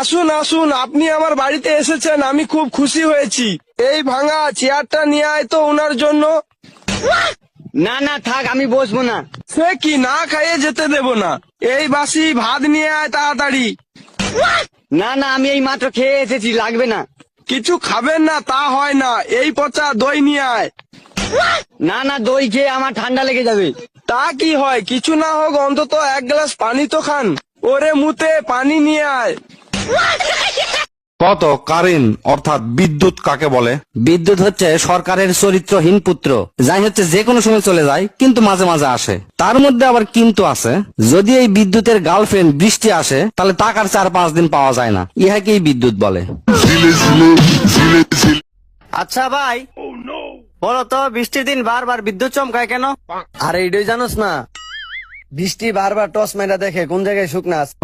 আসুন আসুন, আপনি আমার বাড়িতে এসেছেন, আমি খুব খুশি হয়েছি। এই ভাঙা চেয়ারটা নিয়ে আয় তো ওনার জন্য। না না থাক, আমি বসবো না। সে কি, না খাইয়ে যেতে দেব না। এই বাসি ভাত নিয়ে আয় তাড়াতাড়ি। না না, আমি এই মাত্র খেয়ে এসেছি, লাগবে না। কিছু খাবেন না তা হয় না, এই পচা দই নিয়ে আয়। না না, দই খেয়ে আমার ঠান্ডা লেগে যাবে। তা কি হয়, কিছু না হোক অন্তত এক গ্লাস পানি তো খান। ওরে মুতে পানি নিয়ে আয়। কত কারেন্ট অর্থাৎ বিদ্যুৎ কাকে বলে? বিদ্যুৎ হচ্ছে সরকারের চরিত্রহীন পুত্র, যাই হচ্ছে যে কোনো সময় চলে যায় কিন্তু মাঝে মাঝে আসে। তার মধ্যে আবার কিন্তু আছে, যদি এই বিদ্যুতের গার্লফ্রেন্ড বৃষ্টি আসে তাহলে টাকার 4-5 দিন পাওয়া যায় না, ইহাকেই বিদ্যুৎ বলে। আচ্ছা ভাই, বলো তো বৃষ্টির দিন বারবার বিদ্যুৎ চমকায় কেন? আরে এটাই জানোস না, বৃষ্টি বারবার টস মেরা দেখে কোন জায়গায় শুকনা আছে।